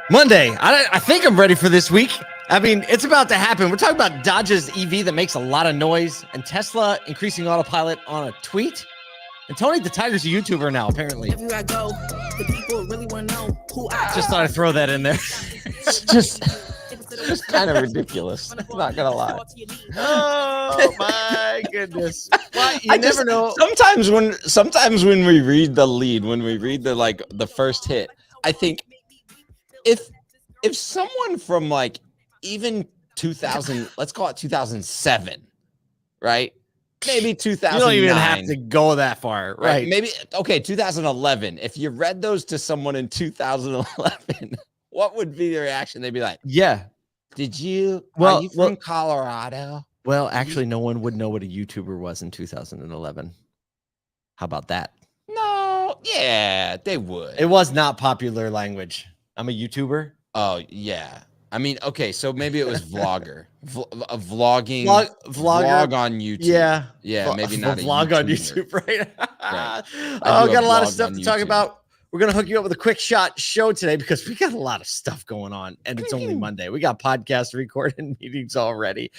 Monday. I think I'm ready for this week. I mean, it's about to happen. We're talking about Dodge's EV that makes a lot of noise and Tesla increasing autopilot on a tweet. And Tony the Tiger's a YouTuber now, apparently. Everywhere I go, the people really want to know who I Just thought I'd throw that in there. It's just kind of ridiculous. Not gonna lie. Oh my goodness! Well, you never know. Sometimes when we read the lead, when we read the first hit, I think if someone from like even 2000, let's call it 2007, right? Maybe 2009. You don't even have to go that far, right? Maybe 2011. If you read those to someone in 2011, what would be the reaction? They'd be like, "Yeah, are you from Colorado?" Well, actually, no one would know what a YouTuber was in 2011. How about that? No, yeah, they would. It was not popular language. I'm a YouTuber. Oh yeah. I mean, okay, so maybe it was vlogger, a vlogging vlog on YouTube. Yeah, maybe not a vlog on YouTube, right? Oh, got a lot of stuff to talk about. We're gonna hook you up with a quick shot show today because we got a lot of stuff going on, and it's only Monday. We got podcasts recording meetings already.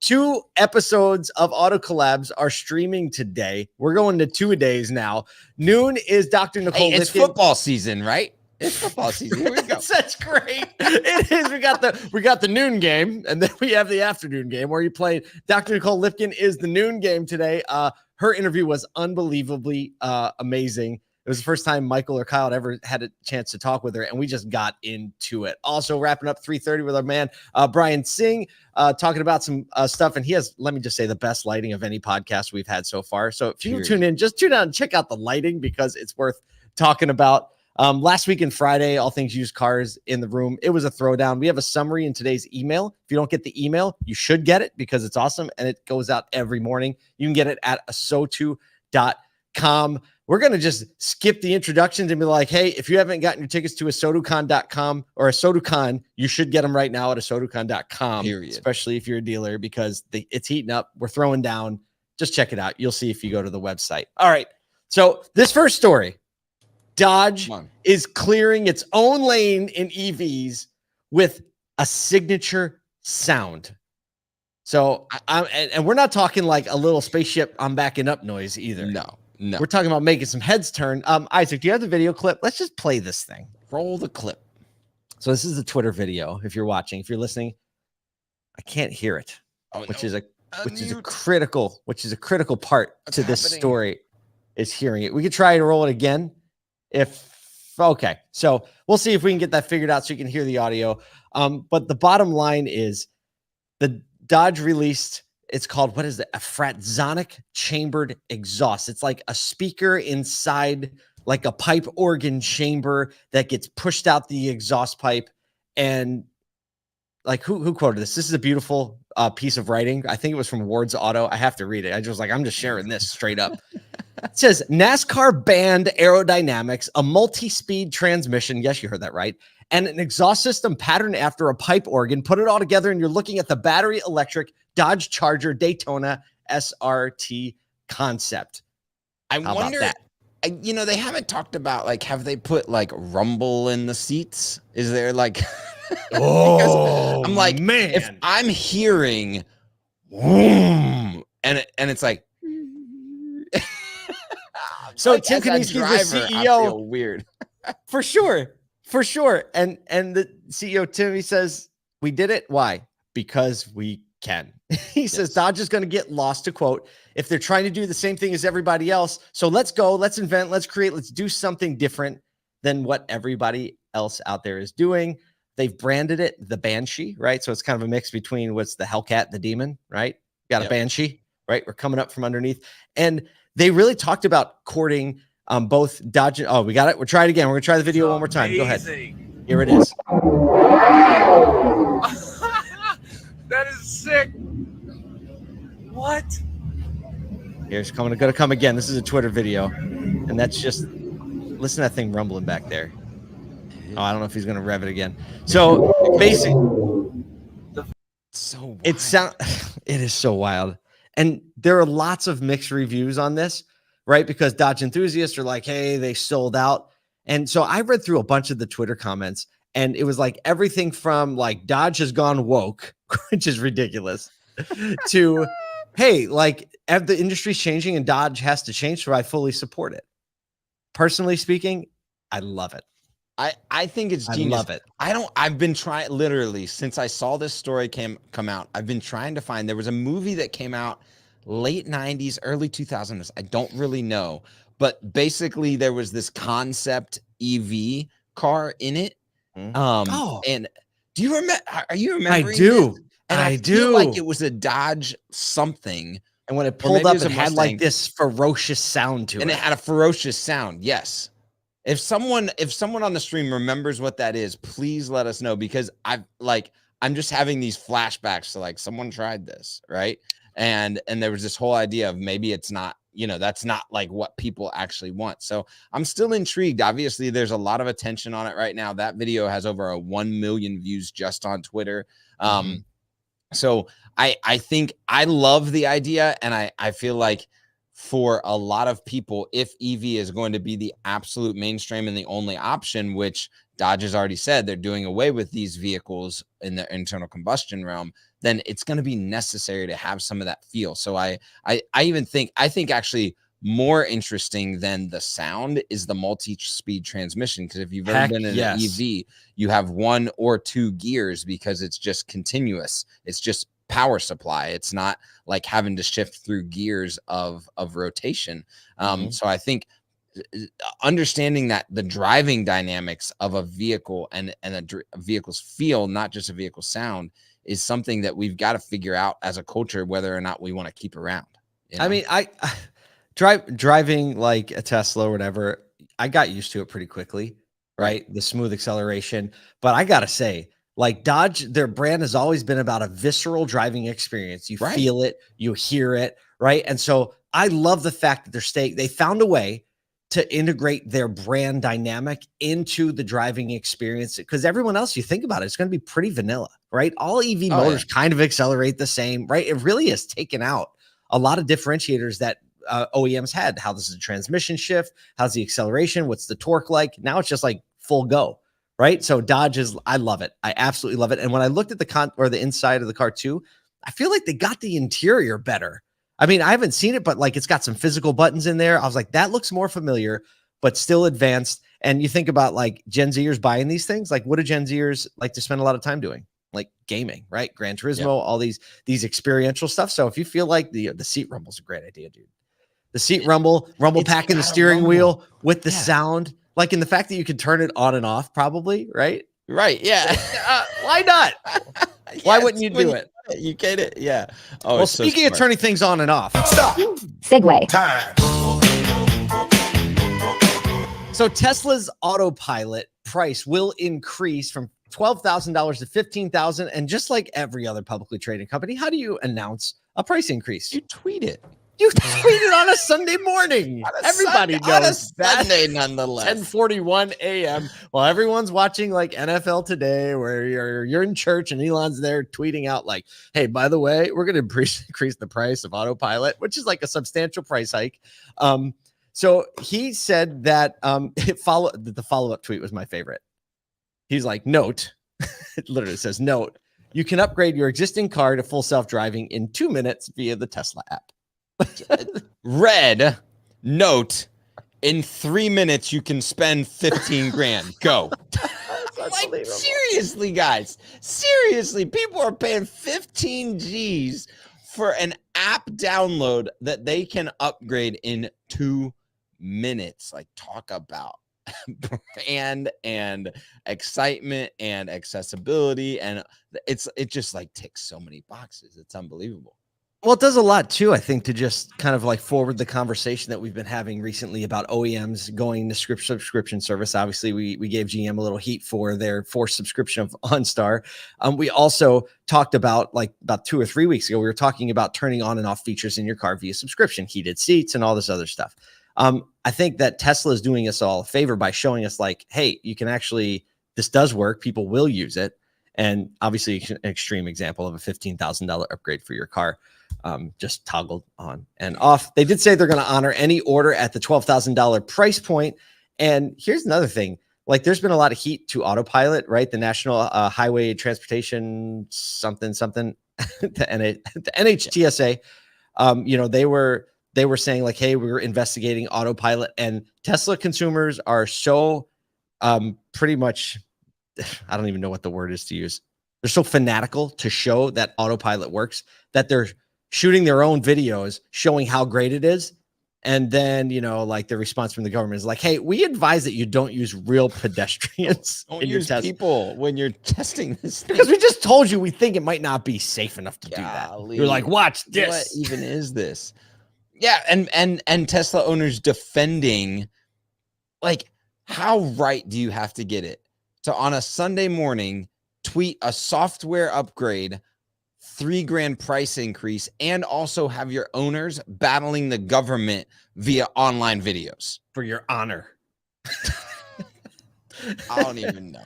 2 episodes of Auto Collabs are streaming today. We're going to 2-a-days now. Noon is Dr. Nicole. Hey, it's football season, right? It's football season. Here we go. That's great. It is. We got the noon game, and then we have the afternoon game where you play. Dr. Nicole Lifkin is the noon game today. Her interview was unbelievably amazing. It was the first time Michael or Kyle had ever had a chance to talk with her, and we just got into it. Also wrapping up 3:30 with our man Brian Singh, talking about some stuff, and he has, let me just say, the best lighting of any podcast we've had so far. So if you tune in, just tune out and check out the lighting because it's worth talking about. Last week and Friday, all things used cars in the room. It was a throwdown. We have a summary in today's email. If you don't get the email, you should get it because it's awesome and it goes out every morning. You can get it at ASOTU.com. We're going to just skip the introductions and be like, hey, if you haven't gotten your tickets to ASOTUCon.com or ASOTUCon, you should get them right now at ASOTUCon.com, especially if you're a dealer because it's heating up. We're throwing down. Just check it out. You'll see if you go to the website. All right. So this first story. Dodge is clearing its own lane in EVs with a signature sound. So, and we're not talking like a little spaceship I'm backing up noise either. No. We're talking about making some heads turn. Isaac, do you have the video clip? Let's just play this thing. Roll the clip. So this is the Twitter video. If you're watching, if you're listening, I can't hear it, which is a critical part to this story is hearing it. We could try to roll it again. Okay, so we'll see if we can get that figured out so you can hear the audio. But the bottom line is the Dodge released, it's called, what is it? A fratzonic chambered exhaust. It's like a speaker inside like a pipe organ chamber that gets pushed out the exhaust pipe. And like who quoted this? This is a beautiful piece of writing. I think it was from Ward's Auto. I have to read it. I just I'm just sharing this straight up. It says NASCAR banned aerodynamics, a multi-speed transmission. Yes, you heard that right. And an exhaust system patterned after a pipe organ. Put it all together and you're looking at the battery electric Dodge Charger Daytona SRT concept. I wonder, they haven't talked about like, have they put like rumble in the seats? Is there like, I'm like, man, if I'm hearing, and it's like, so Tim Kaniski's the CEO. I feel weird. For sure. And the CEO, Timmy, says, we did it. Why? Because we can. He says Dodge is going to get lost, to quote, if they're trying to do the same thing as everybody else. So let's go, let's invent, let's create, let's do something different than what everybody else out there is doing. They've branded it the Banshee, right? So it's kind of a mix between what's the Hellcat, the Demon, right? Got a Banshee, right? We're coming up from underneath. And they really talked about courting both Dodge. Oh, we got it. We'll try it again. We're going to try the video one more time. Go ahead. Here it is. That is sick. What? Here's going to come again. This is a Twitter video. And that's just, listen to that thing rumbling back there. Oh, I don't know if he's going to rev it again. So basically, it is so wild. And there are lots of mixed reviews on this, right? Because Dodge enthusiasts are like, hey, they sold out. And so I read through a bunch of the Twitter comments, And it was like everything from like Dodge has gone woke, which is ridiculous, to hey, like the industry's changing and Dodge has to change, so I fully support it. Personally speaking, I love it. I think it's genius. I love it. I've been trying literally since I saw this story come out. I've been trying to find, there was a movie that came out late 90s, early 2000s. I don't really know, but basically there was this concept EV car in it. And do you remember? Are you remembering? I do. This? And I do. feel like it was a Dodge something. And when it pulled up, it had like this ferocious sound to it. And it had a ferocious sound. Yes. If someone on the stream remembers what that is, please let us know, because I'm just having these flashbacks to like someone tried this, right? And there was this whole idea of maybe it's not, that's not like what people actually want. So I'm still intrigued. Obviously, there's a lot of attention on it right now. That video has over 1 million views just on Twitter. So I think I love the idea, and I feel like for a lot of people, if EV is going to be the absolute mainstream and the only option, which Dodge has already said they're doing away with these vehicles in the internal combustion realm, then it's going to be necessary to have some of that feel. So I think actually more interesting than the sound is the multi-speed transmission, because if you've ever been in an EV, you have 1 or 2 gears because it's just continuous. It's just power supply. It's not like having to shift through gears of rotation. So I think understanding that the driving dynamics of a vehicle and a vehicle's feel, not just a vehicle sound, is something that we've got to figure out as a culture, whether or not we want to keep around. I mean, I driving like a Tesla or whatever, I got used to it pretty quickly, right? The smooth acceleration. But I gotta say, like Dodge, their brand has always been about a visceral driving experience. You feel it, you hear it, right? And so I love the fact that they found a way to integrate their brand dynamic into the driving experience, because everyone else, you think about it, it's going to be pretty vanilla, right? All EV motors kind of accelerate the same, right? It really has taken out a lot of differentiators that OEMs had. How does the transmission shift? How's the acceleration? What's the torque like? Now it's just like full go. Right. So Dodge I love it. I absolutely love it. And when I looked at the inside of the car too, I feel like they got the interior better. I mean, I haven't seen it, but like it's got some physical buttons in there. I was like, that looks more familiar, but still advanced. And you think about like Gen Zers buying these things, like what do Gen Zers like to spend a lot of time doing? Like gaming, right? Gran Turismo, all these experiential stuff. So if you feel like the seat rumble is a great idea, dude. The seat rumble pack in the steering wheel with the sound. Like in the fact that you could turn it on and off, probably, right? Right. Yeah. Why not? Why wouldn't you do it? You get it. Yeah. Oh, well, speaking of turning things on and off. Stop. Segue. Time. So Tesla's Autopilot price will increase from $12,000 to $15,000. And just like every other publicly traded company, how do you announce a price increase? You tweet it. You tweeted on a Sunday morning. Everybody knows on a that. Sunday, nonetheless. 10:41 a.m. while everyone's watching like NFL Today, where you're in church and Elon's there tweeting out like, "Hey, by the way, we're going to increase the price of Autopilot," which is like a substantial price hike. So he said that the follow-up tweet was my favorite. He's like, "Note," it literally says, "Note, you can upgrade your existing car to full self-driving in 2 minutes via the Tesla app." Red note, in 3 minutes you can spend 15 grand. Go. Like, seriously, guys, seriously, people are paying 15 G's for an app download that they can upgrade in 2 minutes. Like, talk about brand and excitement and accessibility, and it just like ticks so many boxes. It's unbelievable. Well, it does a lot too, I think, to just kind of like forward the conversation that we've been having recently about OEMs going to subscription service. Obviously, we gave GM a little heat for their forced subscription of OnStar. We also talked about about 2 or 3 weeks ago, we were talking about turning on and off features in your car via subscription, heated seats and all this other stuff. I think that Tesla is doing us all a favor by showing us like, hey, you can actually, this does work. People will use it. And obviously an extreme example of a $15,000 upgrade for your car. Just toggled on and off. They did say they're going to honor any order at the $12,000 price point. And here's another thing. like there's been a lot of heat to Autopilot, right? The National Highway Transportation something, the NHTSA. You know, they were saying like, hey, we're investigating Autopilot, and Tesla consumers are so pretty much, I don't even know what the word is to use. They're so fanatical to show that Autopilot works that they're shooting their own videos showing how great it is. And then, you know, like the response from the government is like, hey, we advise that you don't use real pedestrians Don't in your use test people when you're testing this thing. because we just told you we think it might not be safe enough to do that. You're like, watch this. What even is this? Yeah, and Tesla owners defending, like, how right do you have to get it to on a Sunday morning tweet a software upgrade, $3,000 price increase, and also have your owners battling the government via online videos For your honor. I don't even know.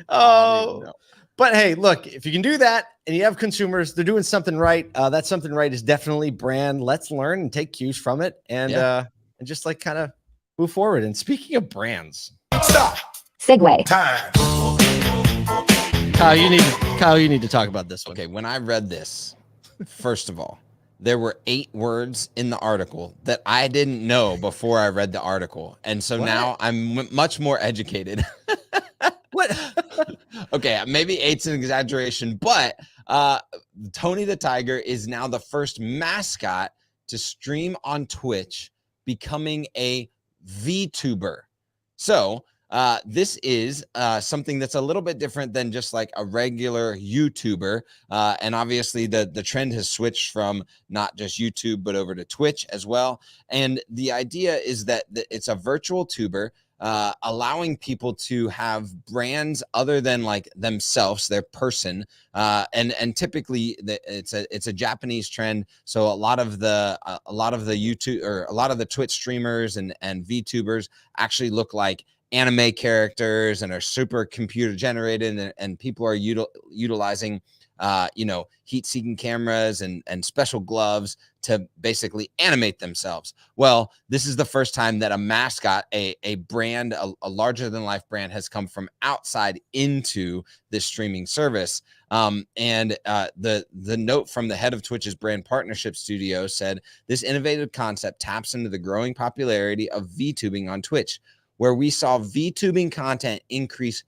Oh, but hey, look, if you can do that and you have consumers, they're doing something right. That something right is definitely brand. Let's learn and take cues from it, and just like kind of move forward. And speaking of brands, Stop. Segue. Time. Kyle, you need to talk about this one. Okay, when I read this, first of all, there were 8 words in the article that I didn't know before I read the article. And so now I'm much more educated. What? Okay, maybe 8's an exaggeration, but Tony the Tiger is now the first mascot to stream on Twitch, becoming a VTuber. So this is something that's a little bit different than just like a regular YouTuber. And obviously the trend has switched from not just YouTube, but over to Twitch as well. And the idea is that it's a virtual tuber, allowing people to have brands other than like themselves, their person. And typically it's a Japanese trend. So a lot of the YouTube or a lot of the Twitch streamers and VTubers actually look like anime characters and are super computer generated, and people are utilizing heat-seeking cameras and special gloves to basically animate themselves. Well, this is the first time that a mascot, a brand, a larger than life brand, has come from outside into this streaming service. And the note from the head of Twitch's brand partnership studio said, this innovative concept taps into the growing popularity of VTubing on Twitch, where we saw VTubing content increase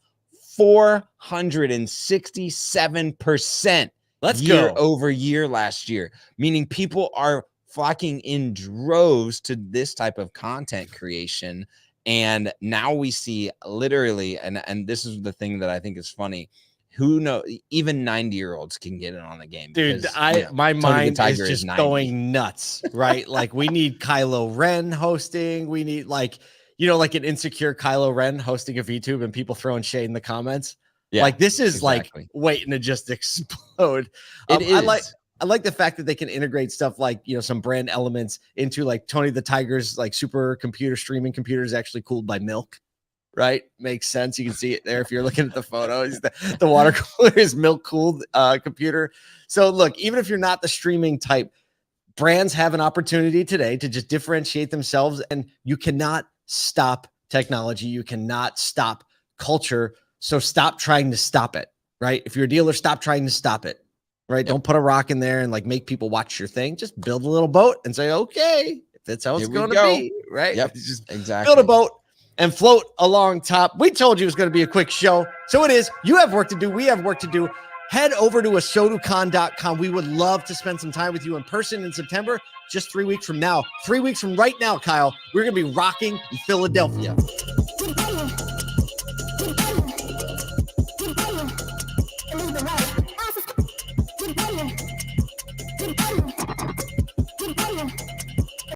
467% year over year last year, meaning people are flocking in droves to this type of content creation. And now we see literally, and this is the thing that I think is funny, who knows, even 90-year-olds can get in on the game. Dude, Because, my mind is is just 90. going nuts, right? Like we need Kylo Ren hosting. We need like an insecure Kylo Ren hosting a VTube and people throwing shade in the comments. Yeah, like this is exactly. like waiting to just explode. It is. I like the fact that they can integrate stuff like, some brand elements into like Tony the Tiger's like super computer streaming computer is actually cooled by milk, right? Makes sense. You can see it there if you're looking at the photos. The water cooler is milk cooled computer. So look, even if you're not the streaming type, brands have an opportunity today to just differentiate themselves, and you cannot stop technology. You cannot stop culture. So stop trying to stop it, right? If you're a dealer, stop trying to stop it, right? Yep. Don't put a rock in there and like make people watch your thing. Just build a little boat and say, okay, if that's how it's going to be, right? Yep, just exactly. Build a boat and float along top. We told you it was going to be a quick show. So it is. You have work to do. We have work to do. Head over to ASOTUCon.com. We would love to spend some time with you in person in September, just 3 weeks from now. 3 weeks from right now, Kyle, we're going to be rocking in Philadelphia.